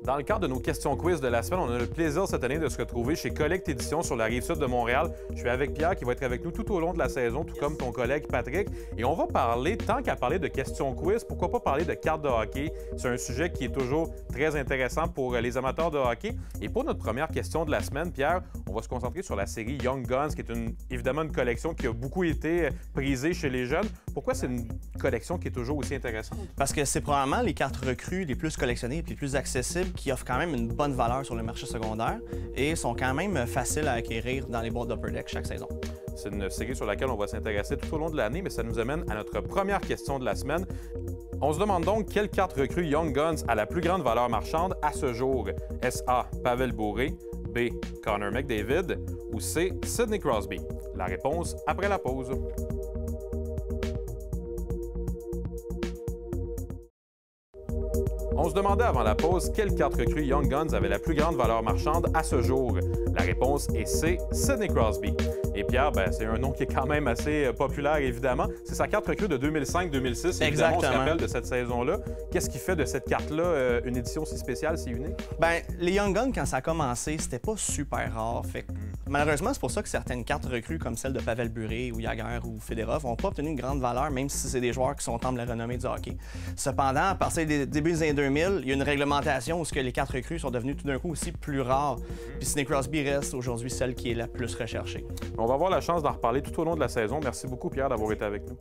Dans le cadre de nos questions quiz de la semaine, on a le plaisir cette année de se retrouver chez Collect Édition sur la Rive-Sud de Montréal. Je suis avec Pierre qui va être avec nous tout au long de la saison, tout comme ton collègue Patrick. Et on va parler, tant qu'à parler de questions quiz, pourquoi pas parler de cartes de hockey? C'est un sujet qui est toujours très intéressant pour les amateurs de hockey. Et pour notre première question de la semaine, Pierre, on va se concentrer sur la série Young Guns, qui est évidemment une collection qui a beaucoup été prisée chez les jeunes. Pourquoi c'est une collection qui est toujours aussi intéressante? Parce que c'est probablement les cartes recrues les plus collectionnées et les plus accessibles qui offrent quand même une bonne valeur sur le marché secondaire et sont quand même faciles à acquérir dans les boîtes d'Upper Deck chaque saison. C'est une série sur laquelle on va s'intéresser tout au long de l'année, mais ça nous amène à notre première question de la semaine. On se demande donc quelle carte recrue Young Guns a la plus grande valeur marchande à ce jour? Est-ce A. Pavel Bure, B. Connor McDavid ou C. Sidney Crosby? La réponse après la pause. On se demandait avant la pause quelle carte recrue Young Guns avait la plus grande valeur marchande à ce jour. La réponse est C. Sidney Crosby. Et Pierre, c'est un nom qui est quand même assez populaire, évidemment. C'est sa carte recrue de 2005-2006. Évidemment, on se rappelle de cette saison-là. Qu'est-ce qui fait de cette carte-là une édition si spéciale, si unique? Les Young Guns, quand ça a commencé, c'était pas super rare. Malheureusement, c'est pour ça que certaines cartes recrues, comme celle de Pavel Bure ou Jagr ou Fedorov, n'ont pas obtenu une grande valeur, même si c'est des joueurs qui sont en de la renommée du hockey. Cependant, à partir des débuts des années 2000, il y a une réglementation où les cartes recrues sont devenues tout d'un coup aussi plus rares. Puis Sidney Crosby reste aujourd'hui celle qui est la plus recherchée. On va avoir la chance d'en reparler tout au long de la saison. Merci beaucoup, Pierre, d'avoir été avec nous.